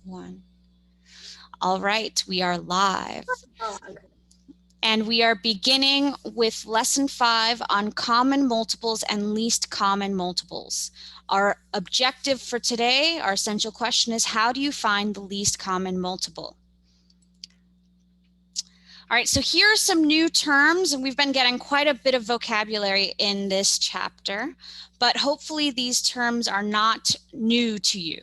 1. All right, we are live. Oh, okay. And we are beginning with lesson 5 on common multiples and least common multiples. Our objective for today, our essential question is, how do you find the least common multiple? All right, so here are some new terms, and we've been getting quite a bit of vocabulary in this chapter, but hopefully these terms are not new to you.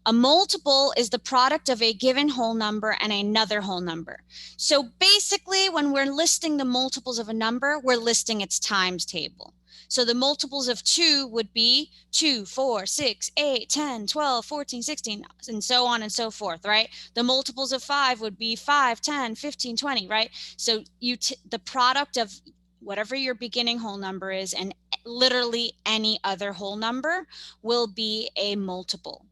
A multiple is the product of a given whole number and another whole number. So basically, when we're listing the multiples of a number, we're listing its times table. So the multiples of 2 would be 2, 4, 6, 8, 10, 12, 14, 16, and so on and so forth, right? The multiples of 5 would be 5, 10, 15, 20, right? So the product of whatever your beginning whole number is and literally any other whole number will be a multiple.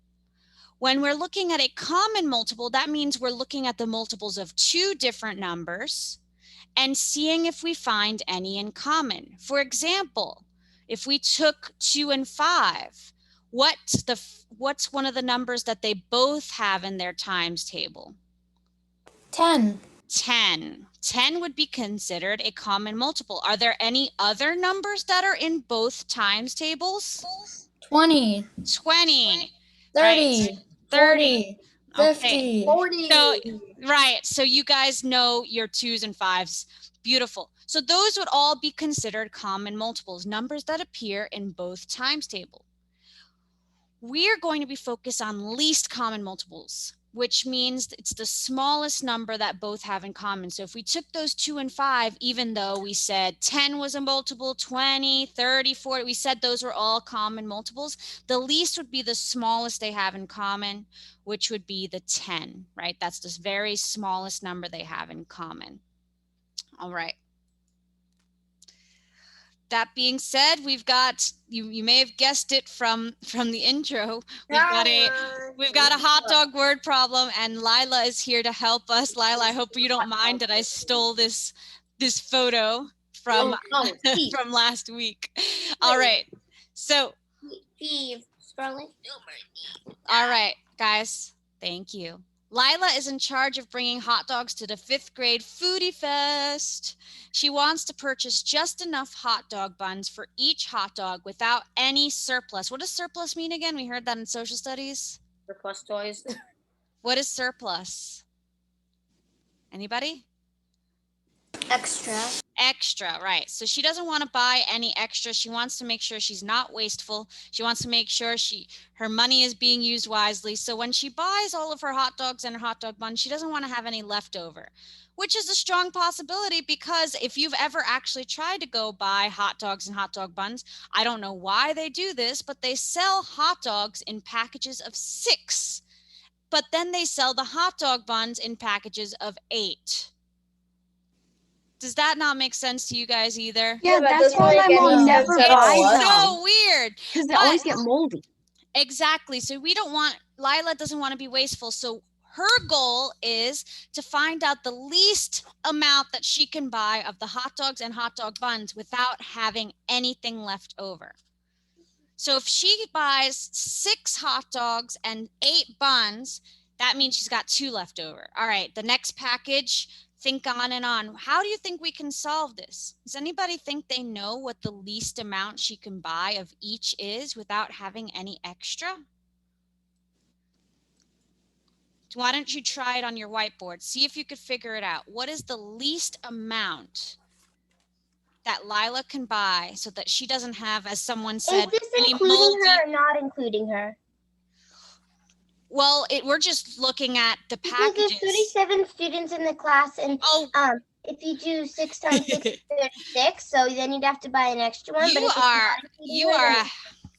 When we're looking at a common multiple, that means we're looking at the multiples of two different numbers and seeing if we find any in common. For example, if we took 2 and 5, what's one of the numbers that they both have in their times table? 10. 10. 10 would be considered a common multiple. Are there any other numbers that are in both times tables? 20. 20. 30. Right. 30. 50. Okay. 40. So, right. So you guys know your 2s and 5s. Beautiful. So those would all be considered common multiples, numbers that appear in both times table. We are going to be focused on least common multiples, which means it's the smallest number that both have in common. So if we took those 2 and 5, even though we said 10 was a multiple, 20, 30, 40, we said those were all common multiples, the least would be the smallest they have in common, which would be the 10, right? That's the very smallest number they have in common. All right. That being said, we've got, you may have guessed it from the intro, we've got a hot dog word problem, and Lila is here to help us. Lila, I hope you don't mind that I stole this photo from from last week. All right. So all right, guys, thank you. Lila is in charge of bringing hot dogs to the 5th grade Foodie Fest. She wants to purchase just enough hot dog buns for each hot dog without any surplus. What does surplus mean again? We heard that in social studies. Surplus toys. What is surplus? Anybody? Extra. Extra, right. So she doesn't want to buy any extra. She wants to make sure she's not wasteful. She wants to make sure her money is being used wisely. So when she buys all of her hot dogs and her hot dog buns, she doesn't want to have any leftover, which is a strong possibility, because if you've ever actually tried to go buy hot dogs and hot dog buns, I don't know why they do this, but they sell hot dogs in packages of 6, but then they sell the hot dog buns in packages of 8. Does that not make sense to you guys either? Yeah, that's why my mom never buys It's them. so weird. Because they always get moldy. Exactly. So Lila doesn't want to be wasteful. So her goal is to find out the least amount that she can buy of the hot dogs and hot dog buns without having anything left over. So if she buys 6 hot dogs and 8 buns, that means she's got 2 left over. All right, the next package, think on and on. How do you think we can solve this? Does anybody think they know what the least amount she can buy of each is without having any extra? Why don't you try it on your whiteboard? See if you could figure it out. What is the least amount that Lila can buy so that she doesn't have, as someone said, is this including her or not including her? Well, we're just looking at the packages. Because there's 37 students in the class, and if you do 6 times 6 is 36, so then you'd have to buy an extra one.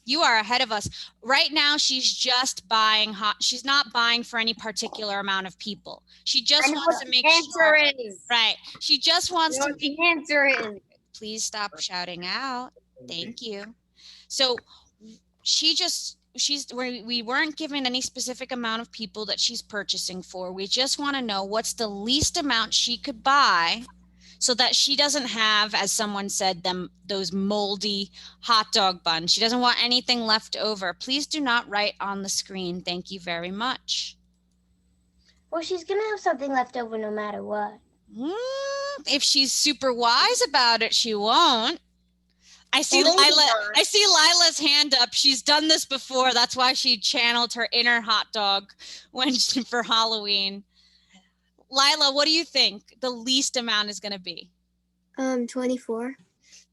You are ahead of us. Right now, she's just buying she's not buying for any particular amount of people. She just wants to make sure. Right. She just wants to. The answer is. Please stop shouting out. Thank you. So we weren't given any specific amount of people that she's purchasing for. We just want to know what's the least amount she could buy so that she doesn't have, as someone said, those moldy hot dog buns. She doesn't want anything left over. Please do not write on the screen. Thank you very much. Well, she's gonna have something left over no matter what. If she's super wise about it, she won't. I see Well, maybe Lila. not. I see Lila's hand up. She's done this before. That's why she channeled her inner hot dog for Halloween. Lila, what do you think the least amount is going to be? 24.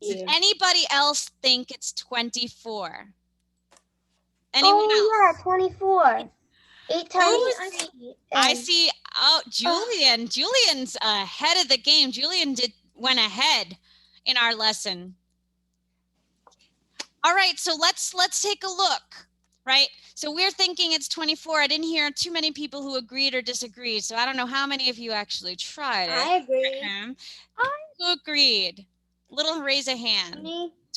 Does anybody else think it's 24? Anyone else? Oh yeah, 24. 8 times 3. I see. Oh, Julian. Julian's ahead of the game. Julian went ahead in our lesson. All right, so let's take a look, right? So we're thinking it's 24. I didn't hear too many people who agreed or disagreed, so I don't know how many of you actually tried it. I agree. Who agreed? Little raise a hand.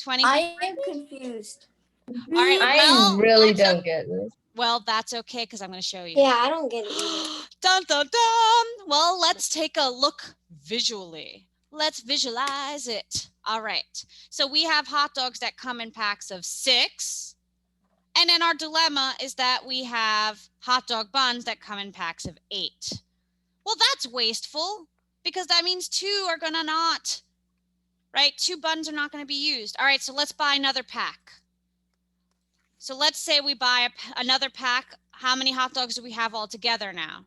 20. I am confused. All right, I really don't get this. Well, that's okay because I'm going to show you. Yeah, I don't get it either. Dun, dun, dun. Well, let's take a look visually. Let's visualize it. All right. So we have hot dogs that come in packs of 6. And then our dilemma is that we have hot dog buns that come in packs of 8. Well, that's wasteful because that means 2 are going to not, right? 2 buns are not going to be used. All right. So let's buy another pack. So let's say we buy another pack. How many hot dogs do we have all together now?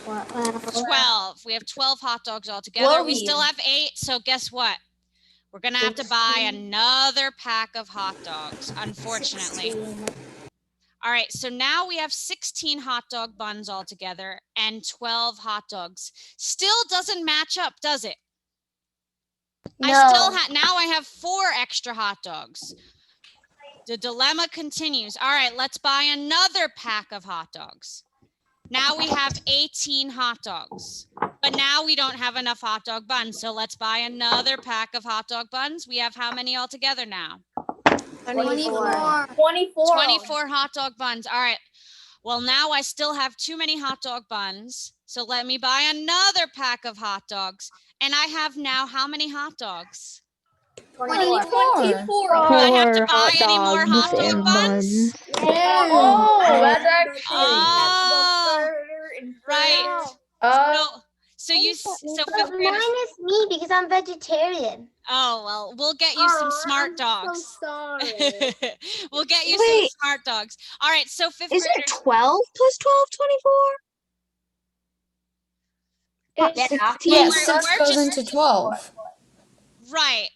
12. We have 12 hot dogs all together. We still have 8. So guess what? We're going to have to buy another pack of hot dogs, unfortunately. 16. All right. So now we have 16 hot dog buns all together and 12 hot dogs. Still doesn't match up, does it? No. Now I have 4 extra hot dogs. The dilemma continues. All right, let's buy another pack of hot dogs. Now we have 18 hot dogs, but now we don't have enough hot dog buns. So let's buy another pack of hot dog buns. We have how many altogether now? 24. 24 hot dog buns. All right. Well, now I still have too many hot dog buns. So let me buy another pack of hot dogs. And I have now how many hot dogs? 24. Do I have to buy any more hot dog buns? Oh, that's actually. Oh, right. So But fifth mine graders. is me because I'm vegetarian. Oh, well, we'll get you some smart dogs. So sorry. We'll get you Wait. some smart dogs. All right, so fifth Is it graders. 12 plus 12, 24? It's 16. Well, Yes, we're 6 goes just- into 12. Right.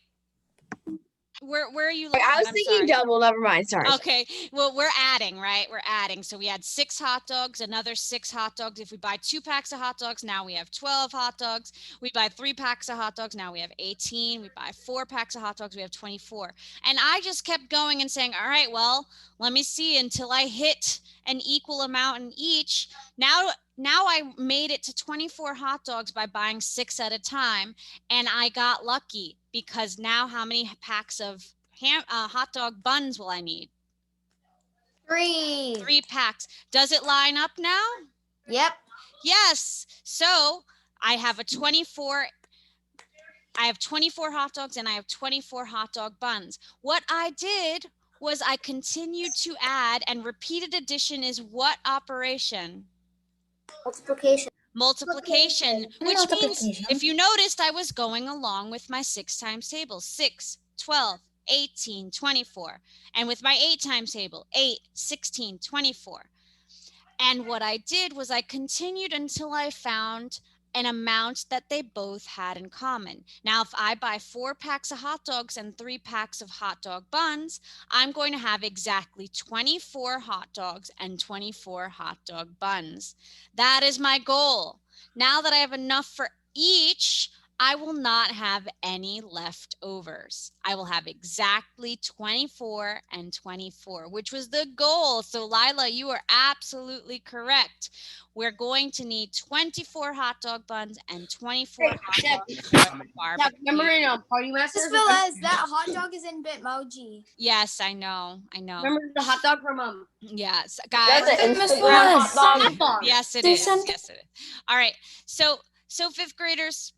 Where are you looking? I was I'm thinking sorry. double. Never mind. Sorry. Okay, well, we're adding, right? We're adding. So we had 6 hot dogs, another 6 hot dogs. If we buy 2 packs of hot dogs, now we have 12 hot dogs. We buy 3 packs of hot dogs, now we have 18. We buy 4 packs of hot dogs, we have 24. And I just kept going and saying, all right, well, let me see until I hit an equal amount in each. Now I made it to 24 hot dogs by buying 6 at a time. And I got lucky because now how many packs of hot dog buns will I need? 3. 3 packs. Does it line up now? Yep. Yes. So I have 24 hot dogs and I have 24 hot dog buns. What I did was I continued to add, and repeated addition is what operation? Multiplication, which means Multiplication. if you noticed, I was going along with my 6 times table. 6, 12, 18, 24. And with my 8 times table, 8, 16, 24. And what I did was I continued until I found an amount that they both had in common. Now, if I buy 4 packs of hot dogs and 3 packs of hot dog buns, I'm going to have exactly 24 hot dogs and 24 hot dog buns. That is my goal. Now that I have enough for each, I will not have any leftovers. I will have exactly 24 and 24, which was the goal. So Lila, you are absolutely correct. We're going to need 24 hot dog buns and 24 hot dogs for the barbecue. Remember in Party Masters? Just realized that hot dog is in Bitmoji. Yes, I know. Remember the hot dog from Yes, guys. That's an Miss Instagram West. hot dog. Yes, it They is. sent- Yes, it is. All right. So fifth graders,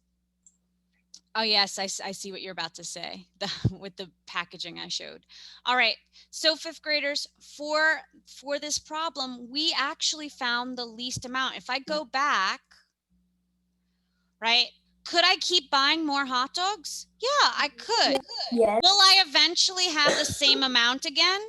Oh, yes, I see what you're about to say with the packaging I showed. All right, so fifth graders, for this problem, we actually found the least amount. If I go back, right, could I keep buying more hot dogs? Yeah, I could. Yes. Will I eventually have the same amount again?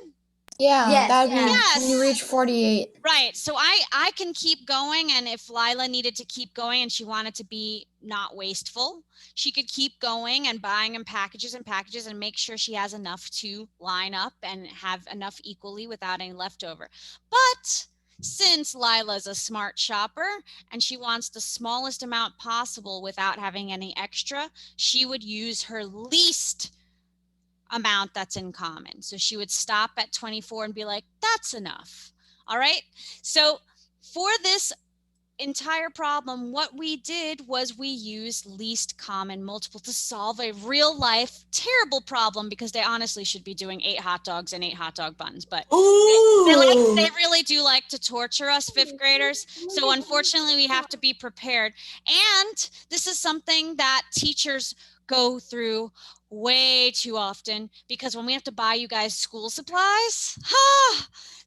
Yeah, Yes. that'd be Yes. when you reach 48. Right. So I can keep going. And if Lila needed to keep going and she wanted to be not wasteful, she could keep going and buying in packages and make sure she has enough to line up and have enough equally without any leftover. But since Lila's a smart shopper and she wants the smallest amount possible without having any extra, she would use her least amount that's in common. So she would stop at 24 and be like, that's enough. All right. So for this entire problem, what we did was we used least common multiple to solve a real life terrible problem, because they honestly should be doing 8 hot dogs and 8 hot dog buns. But they really do like to torture us fifth graders. So unfortunately, we have to be prepared. And this is something that teachers go through way too often, because when we have to buy you guys school supplies,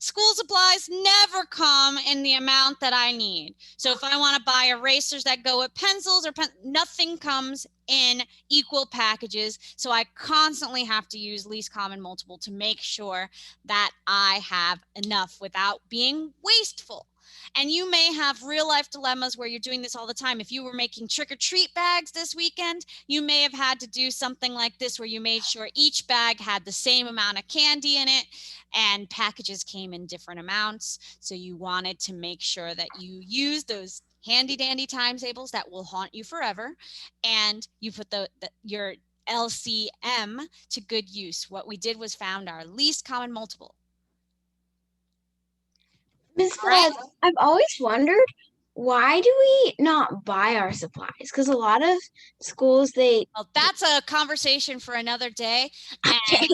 school supplies never come in the amount that I need. So if I want to buy erasers that go with pencils or nothing comes in equal packages. So I constantly have to use least common multiple to make sure that I have enough without being wasteful. And you may have real life dilemmas where you're doing this all the time. If you were making trick or treat bags this weekend, you may have had to do something like this, where you made sure each bag had the same amount of candy in it and packages came in different amounts. So you wanted to make sure that you use those handy dandy timetables that will haunt you forever. And you put your LCM to good use. What we did was found our least common multiple. Miss Right. Flores, I've always wondered, why do we not buy our supplies? Because a lot of schools, Well, that's a conversation for another day. And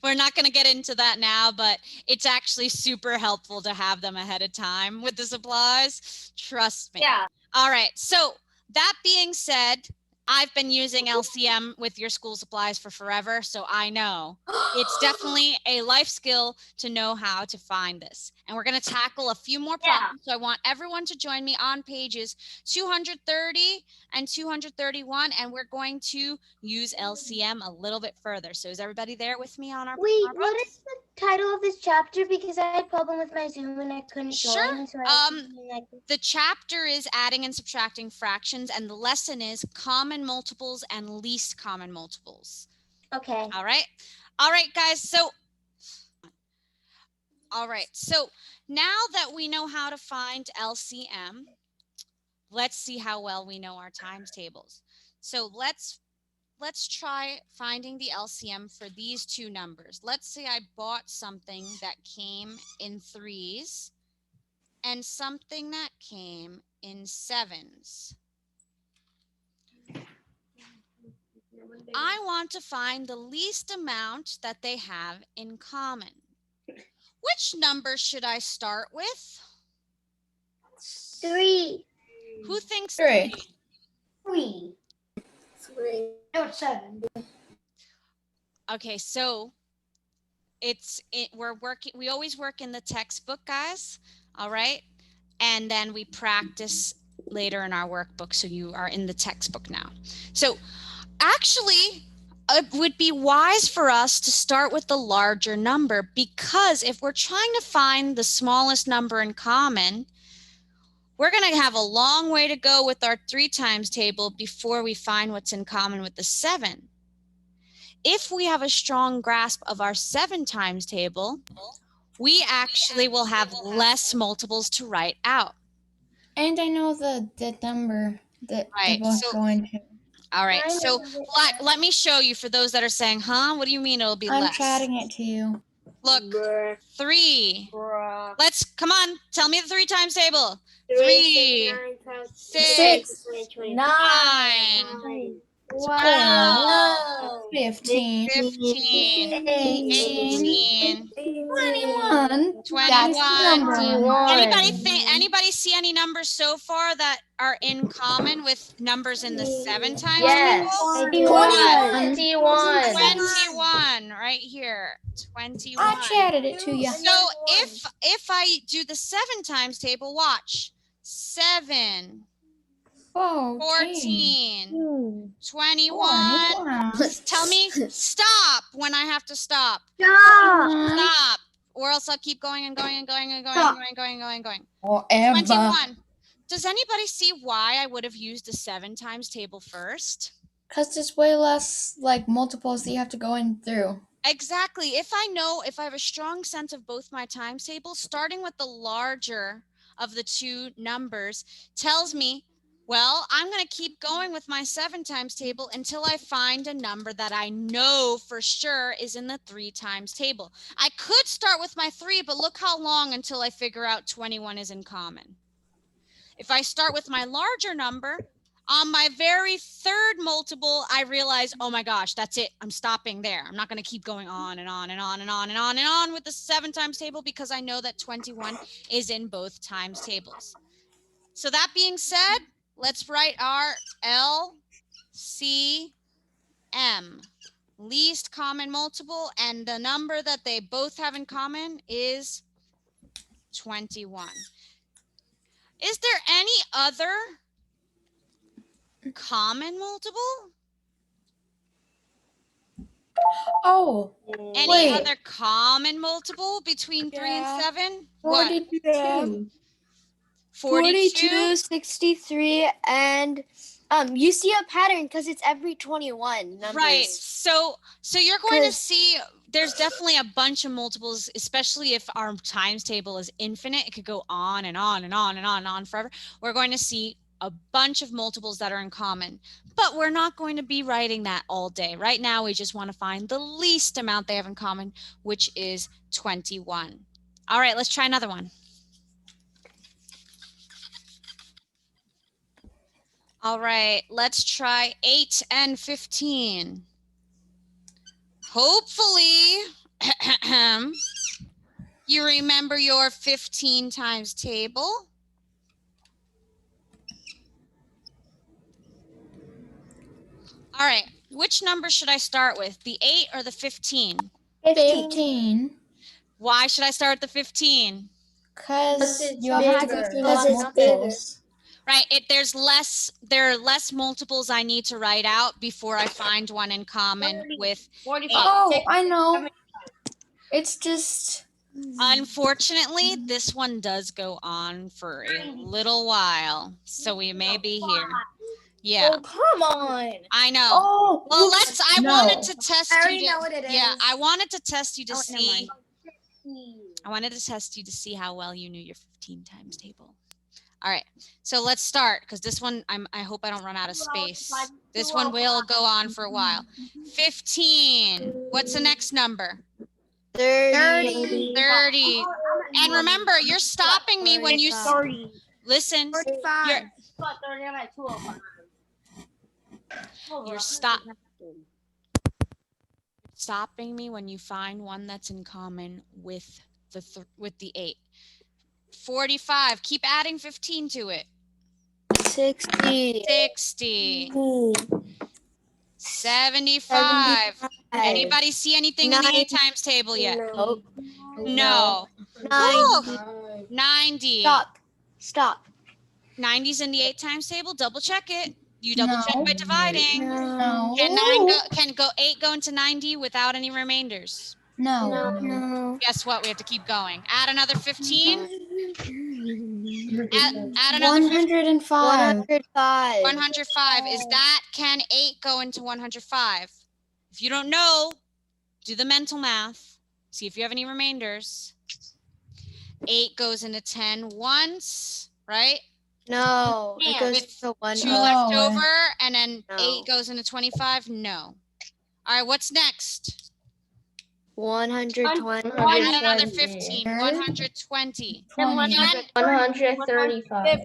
we're not going to get into that now, but it's actually super helpful to have them ahead of time with the supplies. Trust me. Yeah. All right. So that being said, I've been using LCM with your school supplies for forever, so I know it's definitely a life skill to know how to find this. And we're going to tackle a few more problems. So I want everyone to join me on pages 230 and 231, and we're going to use LCM a little bit further. So is everybody there with me on our Wait, our what book? is the title of this chapter? Because I had a problem with my Zoom and I couldn't Sure. join. So I was thinking I could- The chapter is adding and subtracting fractions, and the lesson is common multiples and least common multiples. Okay. All right. All right, guys. So, all right. So now that we know how to find LCM, let's see how well we know our times tables. So let's try finding the LCM for these two numbers. Let's say I bought something that came in 3s and something that came in 7s. I want to find the least amount that they have in common. Which number should I start with? 3. Who thinks 3. 3. 3. No, it's 7. Okay, so we always work in the textbook, guys. All right. And then we practice later in our workbook. So you are in the textbook now. So actually, it would be wise for us to start with the larger number, because if we're trying to find the smallest number in common, we're going to have a long way to go with our 3 times table before we find what's in common with the 7. If we have a strong grasp of our 7 times table, we actually will have less multiples to write out. And I know the number that Right, they both so- go into. All right, I so know it. let me show you for those that are saying, huh? What do you mean it'll be I'm less? chatting it to you. Look, 3. Bruh. Let's, come on, tell me the 3 times table. 3, 3, 6, 9, 9, Wow. 15. 15, 18, 21. 21. Anybody 21. anybody see any numbers so far that are in common with numbers in the 7 times Yes. table? 21. 21. 21 right here. 21. I chatted it to you. So if I do the 7 times table, watch. 7, Oh, 14, 21. Tell me stop when I have to stop. Stop. Or else I'll keep going and going and going and going and going and going and going. Forever. 21. Does anybody see why I would have used the 7 times table first? Because there's way less like multiples that you have to go in through. Exactly. If I have a strong sense of both my times tables, starting with the larger of the two numbers tells me, well, I'm going to keep going with my 7 times table until I find a number that I know for sure is in the 3 times table. I could start with my 3, but look how long until I figure out 21 is in common. If I start with my larger number, on my very 3rd multiple, I realize, oh my gosh, that's it. I'm stopping there. I'm not going to keep going on and on and on and on and on and on with the 7 times table because I know that 21 is in both times tables. So that being said, let's write our LCM, least common multiple, and the number that they both have in common is 21. Is there any other common multiple? Oh, Any wait. other common multiple between 3 and 7? What? 42. 42? 63, and you see a pattern because it's every 21 numbers. Right. So you're going to see there's definitely a bunch of multiples, especially if our times table is infinite. It could go on and on and on and on and on forever. We're going to see a bunch of multiples that are in common, but we're not going to be writing that all day. Right now, we just want to find the least amount they have in common, which is 21. All right, let's try another one. All right, let's try 8 and 15. Hopefully, you remember your 15 times table. All right, which number should I start with, the 8 or the 15? 15. Why should I start with the 15? Because it's you have to go bigger. through Because less it's bigger. multiples. Right, there are less multiples I need to write out before I find one in common with 8. Oh, I know. It's just Unfortunately, this one does go on for a little while, so we may be here. Yeah, Oh, come on. I know. oh. Well, oops, I no. wanted to test I you. already know what it is. Yeah, I wanted to test you to Oh, never see. mind. I wanted to test you to see how well you knew your 15 times table. All right, so let's start because this one, I hope I don't run out of space. This one will go on for a while. 15. What's the next number? 30. 30. And remember, you're stopping me when you listen. 45. You're stopping me when you find one that's in common with the 8. 45. Keep adding 15 to it. 60. 60. 75. Anybody see anything in the 8 times table yet? Nope. No. 90. Oh, 90. Stop. 90's in the 8 times table. Double check it. You double check No. by dividing. No. Can 8 go into 90 without any remainders? No. No. Guess what? We have to keep going. Add another 15. Add another 105. 105. 105. Is that, can 8 go into 105? If you don't know, do the mental math. See if you have any remainders. 8 goes into 10 once, right? No. It goes With to 1. 2 No. left over, and then No. 8 goes into 25? No. All right, what's next? 120. Add another 120. 15. 120. 20. 135.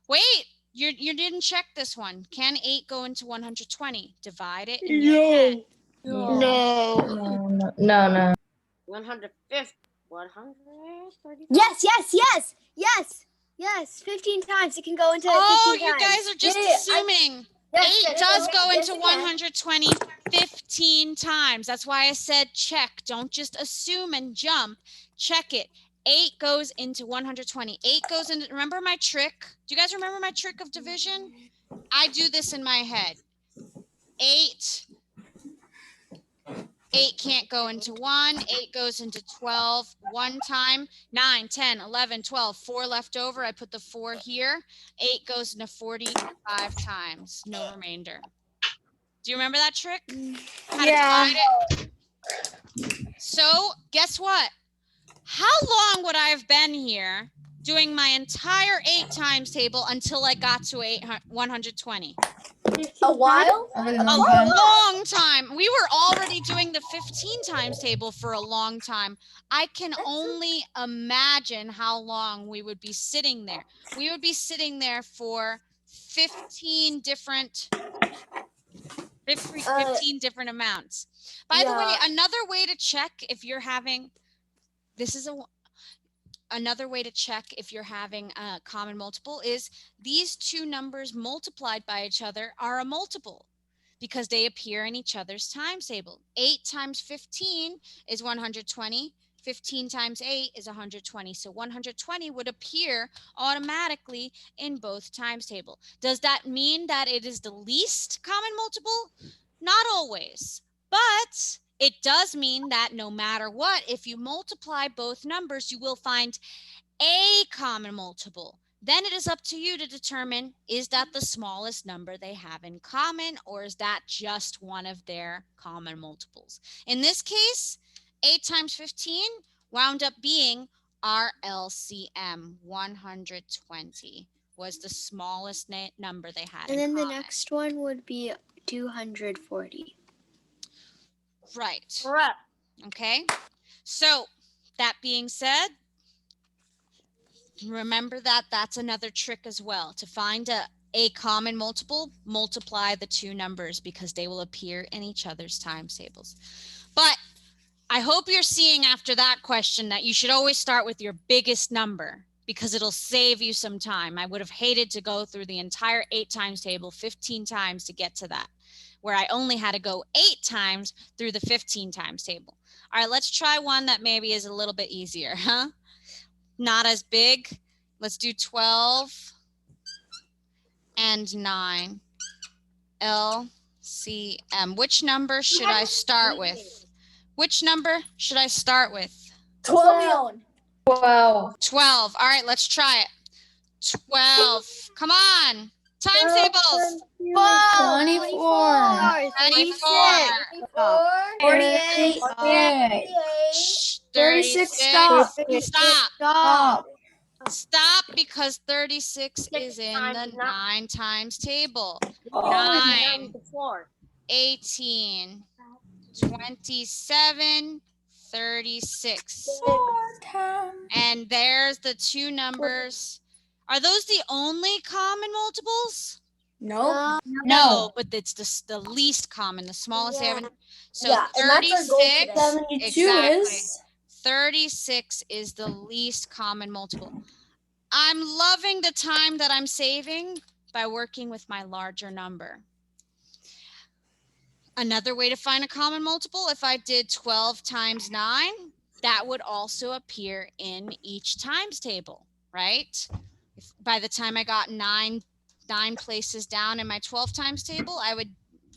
Wait, You didn't check this one. Can 8 go into 120? Divide it in your head. No. No. 150. 130. Yes. 15 times. It can go into Oh, 15 you times. guys are just Yeah, assuming. Yes, 8 yes, does yes, go yes, into it can. 120 15 times. That's why I said check. Don't just assume and jump. Check it. 8 goes into 120. 8 goes into, remember my trick? Do you guys remember my trick of division? I do this in my head. 8 can't go into 1. 8 goes into 12 one time. 9, 10, 11, 12. 4 left over. I put the 4 here. 8 goes into 45 times. No remainder. Do you remember that trick? How to divide it? So guess what? How long would I have been here doing my entire 8 times table until I got to 120? A while? A really A long time. long time. We were already doing the 15 times table for a long time. I can only imagine how long we would be sitting there. We would be sitting there for 15 different amounts. By the way, another way to check if you're having, another way to check if you're having a common multiple is these two numbers multiplied by each other are a multiple because they appear in each other's times table. 8 times 15 is 120. 15 times 8 is 120. So 120 would appear automatically in both times table. Does that mean that it is the least common multiple? Not always, but it does mean that no matter what, if you multiply both numbers, you will find a common multiple. Then it is up to you to determine, is that the smallest number they have in common, or is that just one of their common multiples? In this case, 8 times 15 wound up being our LCM. 120 was the smallest number they had in And then common. the next one would be 240. Right. Correct. Okay. So that being said, remember that that's another trick as well. To find a common multiple, multiply the two numbers because they will appear in each other's times tables. But I hope you're seeing after that question that you should always start with your biggest number because it'll save you some time. I would have hated to go through the entire 8 times table 15 times to get to that, where I only had to go 8 times through the 15 times table. All right, let's try one that maybe is a little bit easier, huh? Not as big. Let's do 12 and 9. LCM. Which number should I start with? Which number should I start with? 12. 12. 12. All right, let's try it. 12. Come on. Times tables. 24. 24. 48. 36. Stop. Stop. Stop because 36 6 is in the times 9. 9 times table. Oh, 9, 4. 18, 27, 36. And there's the two numbers. Are those the only common multiples? No. No, but it's the least common, the smallest they haven't. So Yeah, and that's our goal 36, today. exactly. 36 is the least common multiple. I'm loving the time that I'm saving by working with my larger number. Another way to find a common multiple, if I did 12 times 9, that would also appear in each times table, right? If by the time I got 9 places down in my 12 times table, I would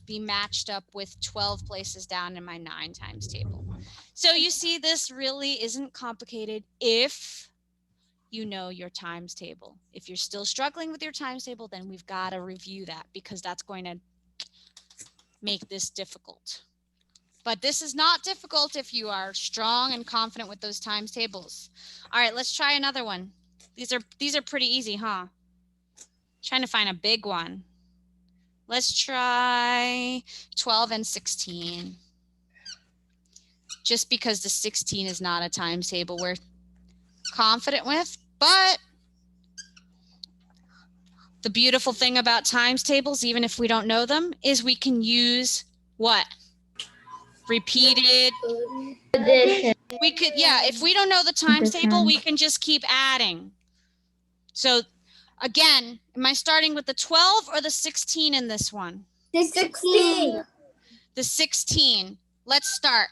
be matched up with 12 places down in my 9 times table. So you see, this really isn't complicated if you know your times table. If you're still struggling with your times table, then we've got to review that because that's going to make this difficult. But this is not difficult if you are strong and confident with those times tables. All right, let's try another one. These are pretty easy, huh? Trying to find a big one. Let's try 12 and 16. Just because the 16 is not a times table we're confident with, but The beautiful thing about times tables, even if we don't know them, is we can use what? Repeated. Addition. We could, yeah, if we don't know the times table, we can just keep adding. So again, am I starting with the 12 or the 16 in this one? 16. The 16. Let's start.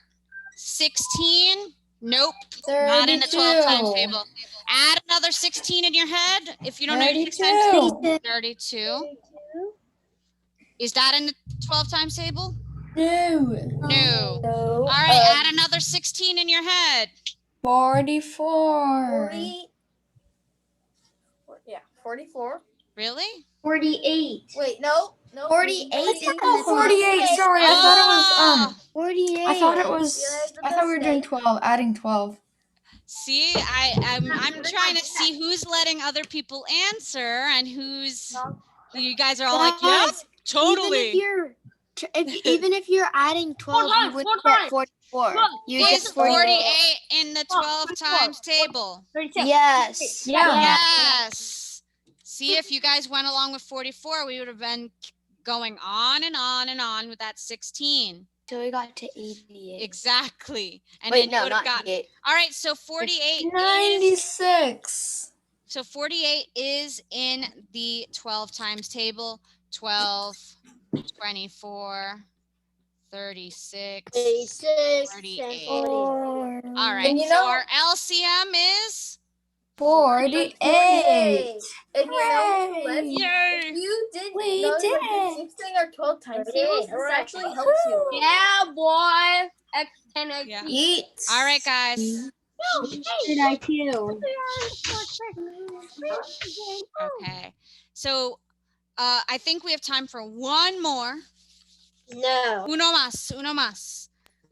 16. Nope. Not in the 12 times 32. table. Add another 16 in your head. If you don't know your 6 times 32. 32. Is that in the 12 times table? No. No. So, All right, add another 16 in your head. 44. 40. Yeah, 44. Really? 48. Wait, no. 48 is in Oh, the 48. Sorry, I thought it was 48. I thought it was. I thought we were doing 12. Adding 12. See, I'm trying to see who's letting other people answer and who's. You guys are all like, yeah, Guys, totally. Even if you're adding 12, you would get 44. You Is get 48 in the 12 times table? Yes. Yes. See, if you guys went along with 44, we would have been going on and on and on with that 16. So we got to 88. Exactly. And Wait, then no, you would have not gotten. 88. All right, so 48 is 96. so 48 is in the 12 times table. 12, 24, 36, 36, 38. 40. All right. And you So know- our LCM is 48. And you know, Hooray. let's, yay. you did We know did that it. 16 or 12 times tables, this Alright. actually helps you. Yeah, boy. X10, X. Yeah. Eat. All right, guys. Did I too? Okay. So I think we have time for one more. No. Uno más. Uno más.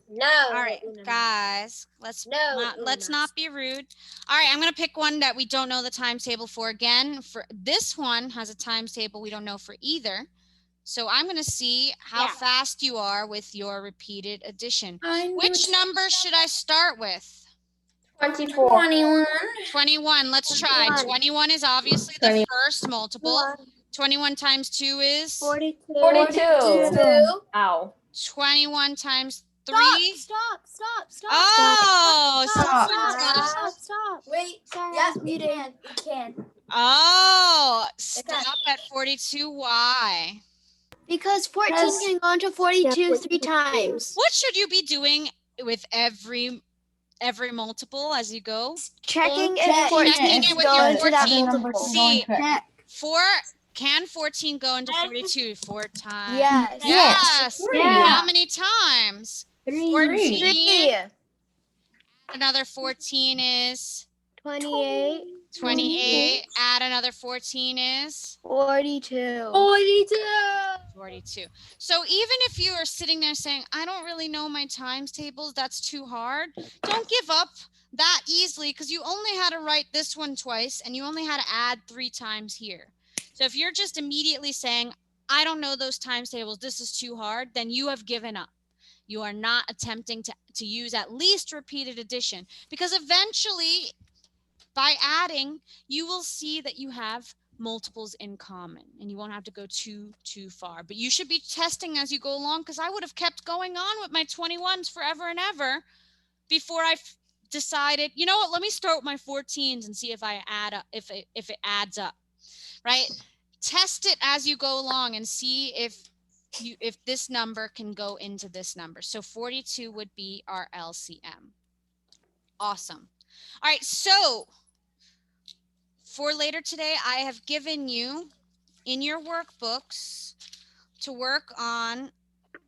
No. All right, guys. Let's No. not be rude. All right, I'm gonna pick one that we don't know the times table for again. For this one has a times table we don't know for either. So I'm gonna see how fast you are with your repeated addition. Which number should I start with? 24. 21. 21. Let's try. 21 is obviously the first multiple. 21 times 2 is 42. 42. 2. Ow. 21 times 3. Stop. Oh, Stop. Stop. Wait. Sorry, I Yeah, was you muted. can. You can. oh, stop at 42. Why? Because 14 Because- can go into 42 3 times. What should you be doing with every multiple as you go? Checking Checking if 14 it can with go your into that 14. multiple. See, Check. 4 can 14 go into 42 4 times? Yes. Yes. Yeah. How many times? 14. 3. Another 14 is 28. 28. Add another 14 is 42. 42. So even if you are sitting there saying, I don't really know my times tables, that's too hard, don't give up that easily, because you only had to write this one twice and you only had to add 3 times here. So if you're just immediately saying, I don't know those times tables, this is too hard, then you have given up. You are not attempting to use at least repeated addition, because eventually by adding, you will see that you have multiples in common and you won't have to go too far. But you should be testing as you go along, because I would have kept going on with my 21s forever and ever before I decided, you know what, let me start with my 14s and see if I add up, if it adds up, right? Test it as you go along and see if this number can go into this number. So 42 would be our LCM. Awesome. All right, so for later today, I have given you in your workbooks to work on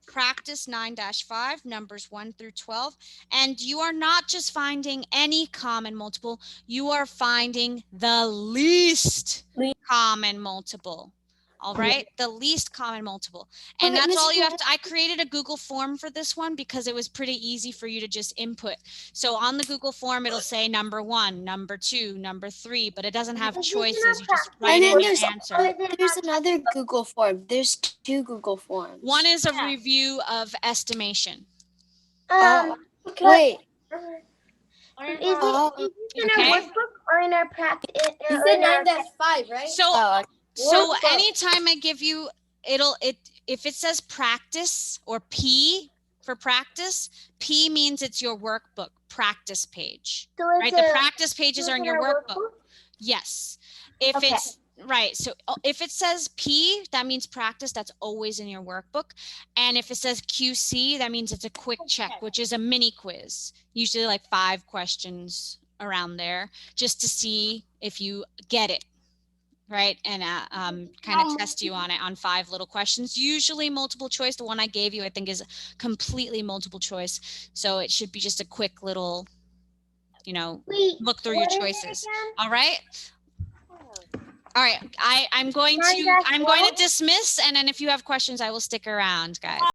practice 9-5, numbers 1 through 12. And you are not just finding any common multiple, you are finding the least common multiple. All right, the least common multiple. And Wait, that's all you Miss- have to, I created a Google form for this one because it was pretty easy for you to just input. So on the Google form, it'll say number 1, number 2, number 3, but it doesn't have choices. You just write And in then your there's answer. there's another Google form. There's 2 Google forms. One is a review of estimation. Wait. Is Oh, it in Okay. our workbook or in our practice? You said 9-5, right? So oh, So Workbook. anytime I give you, if it says practice or P for practice, P means it's your workbook practice page, So right? The practice pages are in your workbook. workbook? Yes. If Okay. it's right. So if it says P, that means practice. That's always in your workbook. And if it says QC, that means it's a quick check, which is a mini quiz, usually like 5 questions around there, just to see if you get it. Right. And kind of test you on it on 5 little questions, usually multiple choice. The one I gave you, I think, is completely multiple choice. So it should be just a quick little, Wait, look through your what is it choices. again? All right. All right. I'm going Sorry, to guys, I'm going to what? dismiss. And then if you have questions, I will stick around, guys.